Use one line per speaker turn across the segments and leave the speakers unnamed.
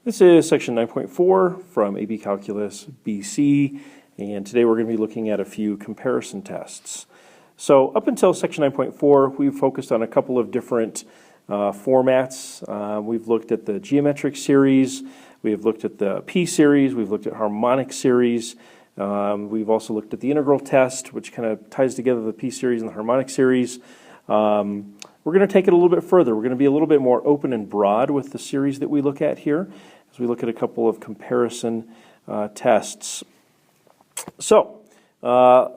This is section 9.4 from AP Calculus BC, and today we're going to be looking at a few comparison tests. So up until section 9.4, we've focused on a couple of different formats. We've looked at the geometric series, we've looked at the p-series, we've looked at harmonic series, we've also looked at the integral test, which kind of ties together the p-series and the harmonic series. We're going to take it a little bit further. We're going to be a little bit more open and broad with the series that we look at here as we look at a couple of comparison tests. So, our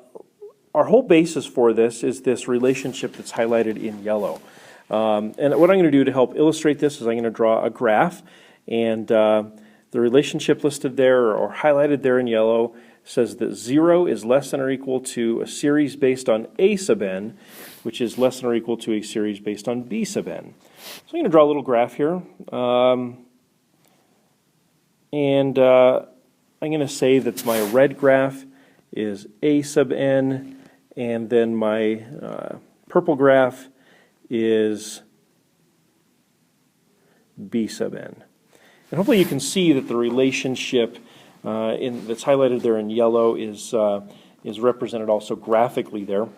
whole basis for this is this relationship that's highlighted in yellow. And what I'm going to do to help illustrate this is I'm going to draw a graph, and the relationship listed there or highlighted there in yellow says that 0 is less than or equal to a series based on a sub n, which is less than or equal to a series based on b sub n. So I'm going to draw a little graph here. I'm going to say that my red graph is a sub n, and then my purple graph is b sub n. And hopefully you can see that the relationship that's highlighted there in yellow is represented also graphically there.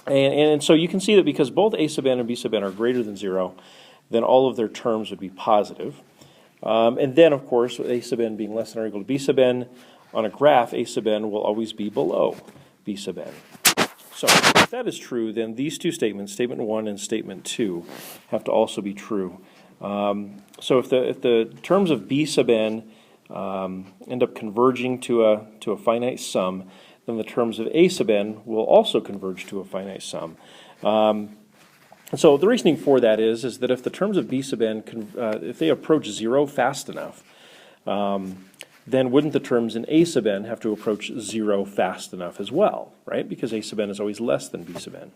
And so you can see that because both a sub n and b sub n are greater than 0, then all of their terms would be positive. And then, of course, with a sub n being less than or equal to b sub n, on a graph, a sub n will always be below b sub n. So if that is true, then these two statements, statement 1 and statement 2, have to also be true. So if the terms of b sub n end up converging to a finite sum, then the terms of a sub n will also converge to a finite sum. And so the reasoning for that is that if the terms of b sub n, if they approach 0 fast enough, then wouldn't the terms in a sub n have to approach 0 fast enough as well, right? Because a sub n is always less than b sub n.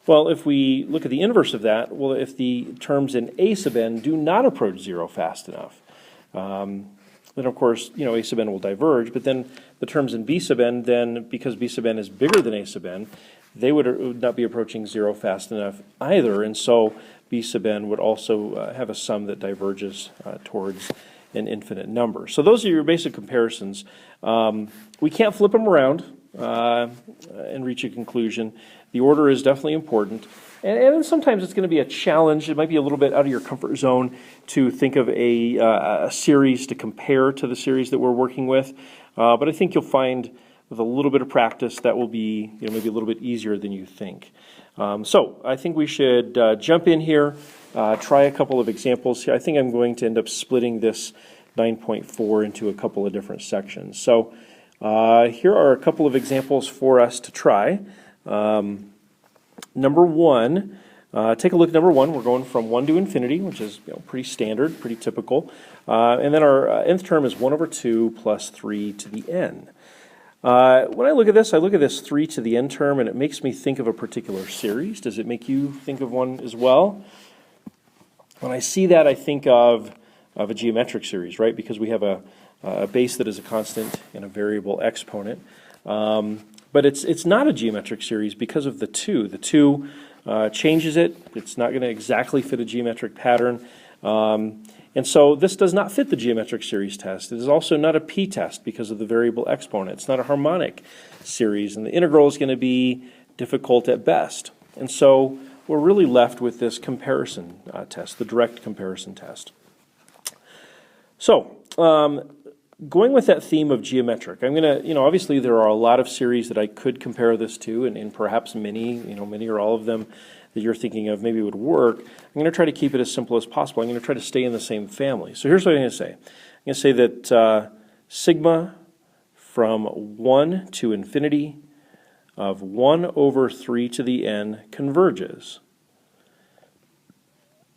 Well, if we look at the inverse of that, well, if the terms in a sub n do not approach 0 fast enough, then of course, a sub n will diverge, but then the terms in b sub n, then because b sub n is bigger than a sub n, they would not be approaching 0 fast enough either, and so b sub n would also have a sum that diverges towards an infinite number. So those are your basic comparisons. We can't flip them around and reach a conclusion. The order is definitely important. And sometimes it's going to be a challenge. It might be a little bit out of your comfort zone to think of a series to compare to the series that we're working with. But I think you'll find with a little bit of practice that will be maybe a little bit easier than you think. So I think we should jump in here, try a couple of examples here. I think I'm going to end up splitting this 9.4 into a couple of different sections. So here are a couple of examples for us to try. Number 1, take a look at number 1. We're going from 1 to infinity, which is pretty standard, pretty typical. And then our nth term is 1 over 2 plus 3 to the n. When I look at this 3 to the n term, and it makes me think of a particular series. Does it make you think of one as well? When I see that, I think of a geometric series, right? Because we have a base that is a constant and a variable exponent. But it's not a geometric series because of the 2. The 2 changes it. It's not going to exactly fit a geometric pattern. And so this does not fit the geometric series test. It is also not a p-test because of the variable exponent. It's not a harmonic series, and the integral is going to be difficult at best. And so we're really left with this comparison test, the direct comparison test. So, going with that theme of geometric, I'm going to, obviously there are a lot of series that I could compare this to, and perhaps many or all of them that you're thinking of maybe would work. I'm going to try to keep it as simple as possible. I'm going to try to stay in the same family. So here's what I'm going to say. I'm going to say that sigma from 1 to infinity of 1 over 3 to the n converges.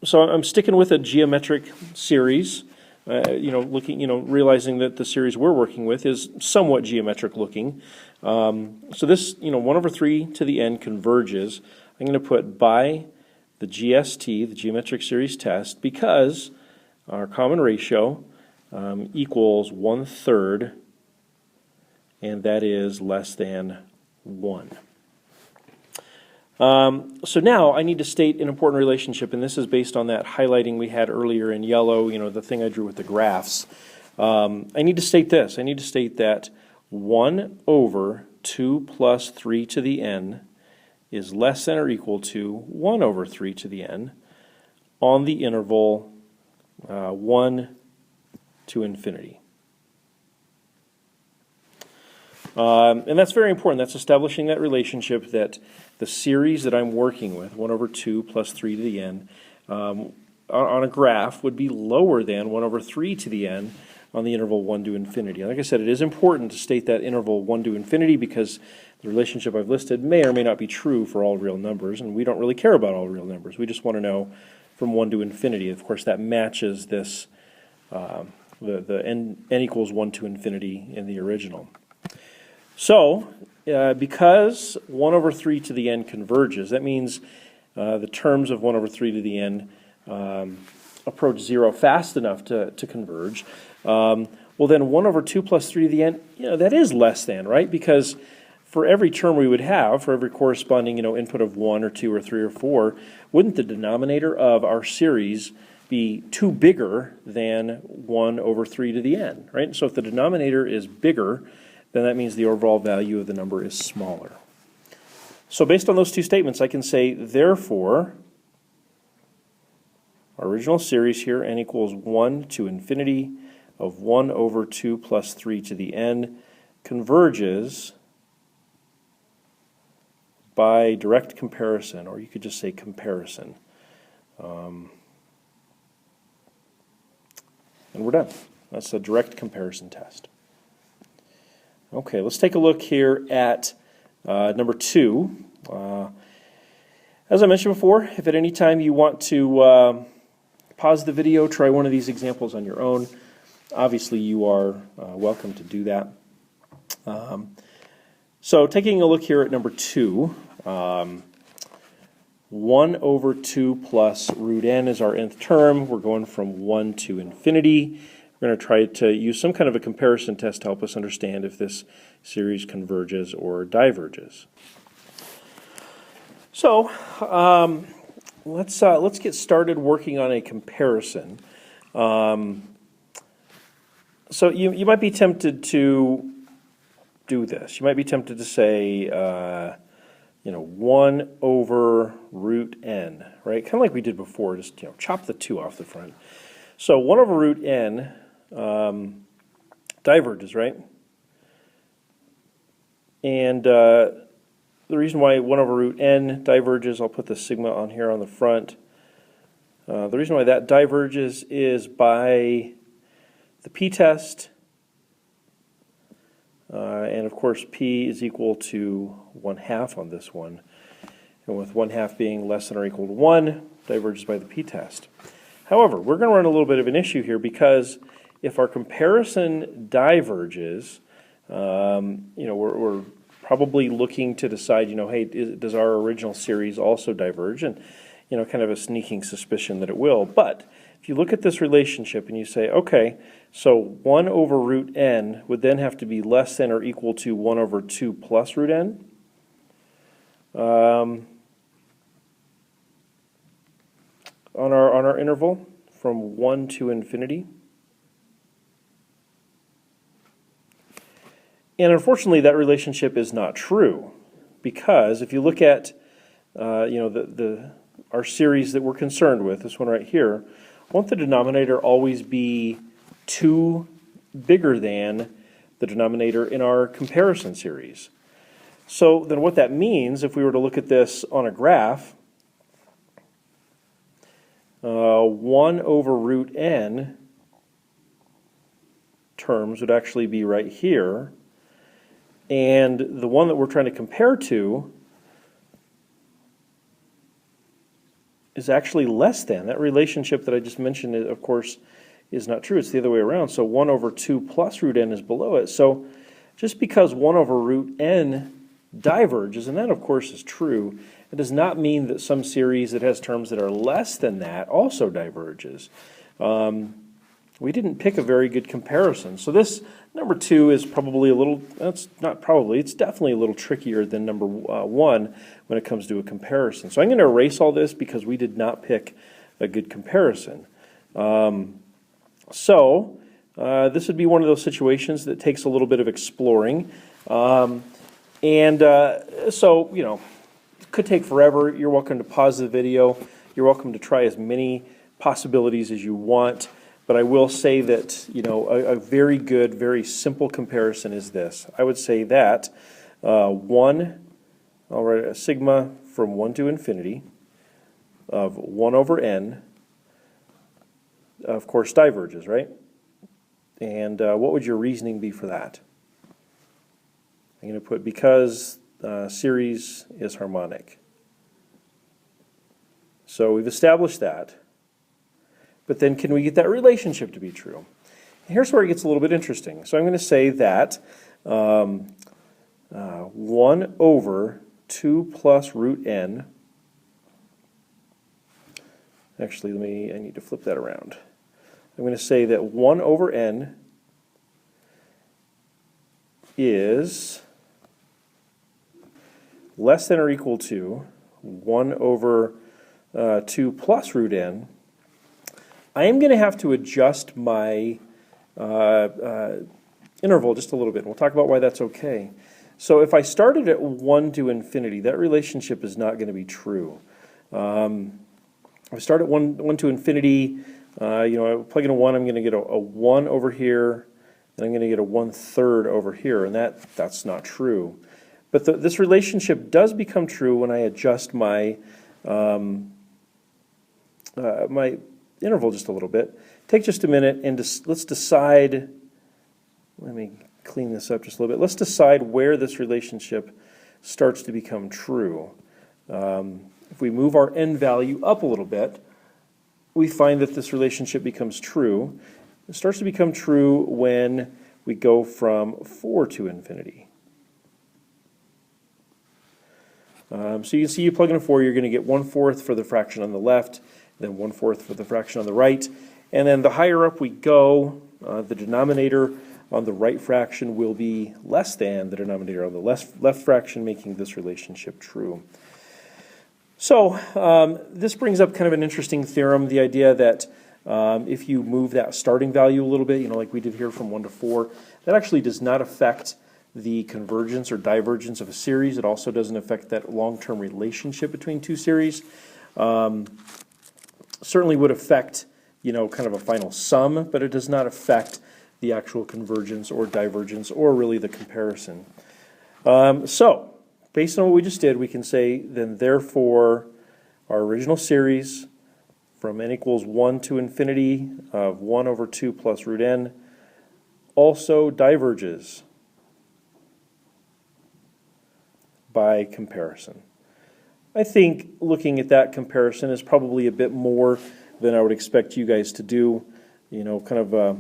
So I'm sticking with a geometric series. Realizing that the series we're working with is somewhat geometric looking. So this, 1 over 3 to the n converges. I'm going to put by the GST, the geometric series test, because our common ratio equals 1/3, and that is less than 1. So now I need to state an important relationship, and this is based on that highlighting we had earlier in yellow, the thing I drew with the graphs. I need to state this. I need to state that 1 over 2 plus 3 to the n is less than or equal to 1 over 3 to the n on the interval 1 to infinity. And that's very important. That's establishing that relationship that the series that I'm working with, 1 over 2 plus 3 to the n, on a graph would be lower than 1 over 3 to the n on the interval 1 to infinity. Like I said, it is important to state that interval 1 to infinity because the relationship I've listed may or may not be true for all real numbers, and we don't really care about all real numbers. We just want to know from 1 to infinity. Of course, that matches this, the n equals 1 to infinity in the original. So, because 1 over 3 to the n converges, that means the terms of 1 over 3 to the n approach 0 fast enough to converge. Well, then 1 over 2 plus 3 to the n, that is less than, right? Because for every term we would have, for every corresponding input of 1 or 2 or 3 or 4, wouldn't the denominator of our series be 2 bigger than 1 over 3 to the n, right? So if the denominator is bigger, then that means the overall value of the number is smaller. So based on those two statements, I can say, therefore, our original series here, n equals 1 to infinity of 1 over 2 plus 3 to the n, converges by direct comparison, or you could just say comparison. And we're done. That's a direct comparison test. Okay, let's take a look here at number 2. As I mentioned before, if at any time you want to pause the video, try one of these examples on your own, obviously you are welcome to do that. So taking a look here at number 2, 1 over 2 plus root n is our nth term. We're going from 1 to infinity. We're going to try to use some kind of a comparison test to help us understand if this series converges or diverges. So let's get started working on a comparison. So you might be tempted to do this. You might be tempted to say 1 over root n, right? Kind of like we did before, just chop the 2 off the front. So 1 over root n diverges, right? And the reason why 1 over root n diverges, I'll put the sigma on here on the front. The reason why that diverges is by the p-test. And of course, p is equal to 1/2 on this one. And with 1/2 being less than or equal to 1, diverges by the p-test. However, we're going to run a little bit of an issue here because if our comparison diverges, we're probably looking to decide, hey, does our original series also diverge? And, kind of a sneaking suspicion that it will. But if you look at this relationship and you say, okay, so 1 over root n would then have to be less than or equal to 1 over 2 plus root n. On our interval from 1 to infinity. And unfortunately, that relationship is not true, because if you look at our series that we're concerned with, this one right here, won't the denominator always be 2 bigger than the denominator in our comparison series? So then what that means, if we were to look at this on a graph, 1 over root n terms would actually be right here, and the one that we're trying to compare to is actually less than. That relationship that I just mentioned, of course, is not true. It's the other way around. So 1 over 2 plus root n is below it. So just because 1 over root n diverges, and that of course is true, it does not mean that some series that has terms that are less than that also diverges. we didn't pick a very good comparison. So this number 2 is probably a little, that's not probably, it's definitely a little trickier than number 1 when it comes to a comparison. So I'm going to erase all this because we did not pick a good comparison. This would be one of those situations that takes a little bit of exploring. So, you know, it could take forever. You're welcome to pause the video. You're welcome to try as many possibilities as you want. But I will say that, you know, a very good, very simple comparison is this. I would say that 1, I'll write a sigma from 1 to infinity of 1 over n, of course, diverges, right? And what would your reasoning be for that? I'm going to put because series is harmonic. So we've established that. But then can we get that relationship to be true? And here's where it gets a little bit interesting. So I'm going to say that 1 over 2 plus root n. Actually, I need to flip that around. I'm going to say that 1 over n is less than or equal to 1 over 2 plus root n. I am going to have to adjust my interval just a little bit. We'll talk about why that's okay. So if I started at 1 to infinity, that relationship is not going to be true. If I start at 1 to infinity, you know, I plug in a 1, I'm going to get a 1 over here, and I'm going to get a 1/3 over here, and that's not true. But this relationship does become true when I adjust my my interval just a little bit. Take just a minute and let's decide, let me clean this up just a little bit. Let's decide where this relationship starts to become true. If we move our n value up a little bit, we find that this relationship becomes true. It starts to become true when we go from 4 to infinity. So you can see you plug in a 4, you're going to get 1/4 for the fraction on the left, then 1/4 for the fraction on the right. And then the higher up we go, the denominator on the right fraction will be less than the denominator on the left fraction, making this relationship true. So this brings up kind of an interesting theorem, the idea that if you move that starting value a little bit, you know, like we did here from 1 to 4, that actually does not affect the convergence or divergence of a series. It also doesn't affect that long-term relationship between two series. Certainly would affect, you know, kind of a final sum, but it does not affect the actual convergence or divergence or really the comparison. So, based on what we just did, we can say then therefore our original series from n equals 1 to infinity of 1 over 2 plus root n also diverges by comparison. I think looking at that comparison is probably a bit more than I would expect you guys to do. You know, kind of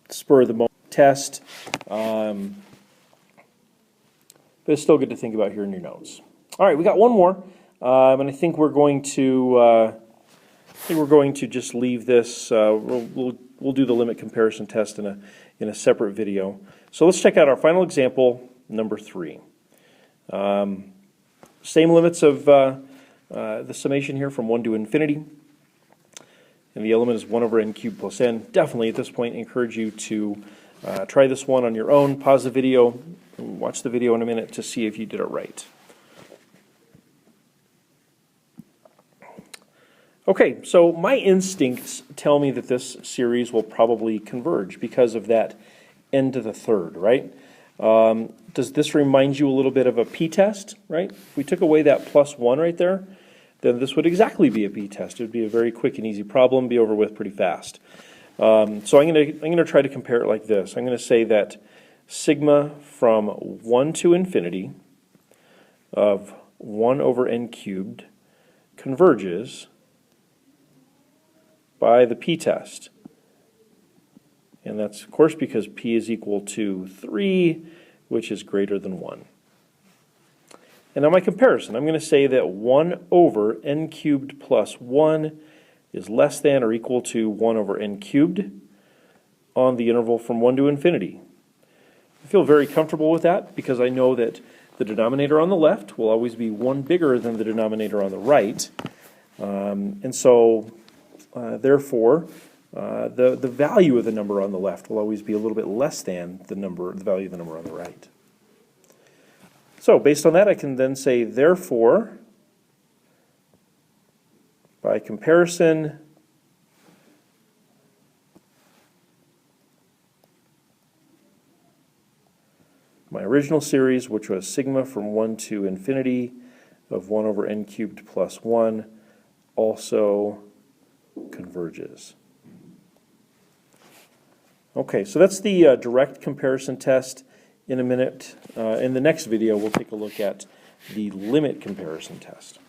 spur of the moment test. But it's still good to think about here in your notes. All right, we got one more, and I think we're going to just leave this. We'll do the limit comparison test in a separate video. So let's check out our final example, number 3. Same limits of the summation here from 1 to infinity. And the element is 1 over n cubed plus n. Definitely at this point encourage you to try this one on your own. Pause the video and watch the video in a minute to see if you did it right. Okay, so my instincts tell me that this series will probably converge because of that n to the third, right? Does this remind you a little bit of a p-test, right? If we took away that plus 1 right there, then this would exactly be a p-test. It would be a very quick and easy problem, be over with pretty fast. So I'm going to try to compare it like this. I'm going to say that sigma from 1 to infinity of 1 over n cubed converges by the p-test. And that's, of course, because p is equal to 3, which is greater than 1. And now my comparison, I'm going to say that 1 over n cubed plus 1 is less than or equal to 1 over n cubed on the interval from 1 to infinity. I feel very comfortable with that because I know that the denominator on the left will always be 1 bigger than the denominator on the right. And so, therefore, the value of the number on the left will always be a little bit less than the value of the number on the right. So, based on that, I can then say, therefore, by comparison, my original series, which was sigma from 1 to infinity of 1 over n cubed plus 1, also converges. Okay, so that's the direct comparison test. In a minute, in the next video, we'll take a look at the limit comparison test.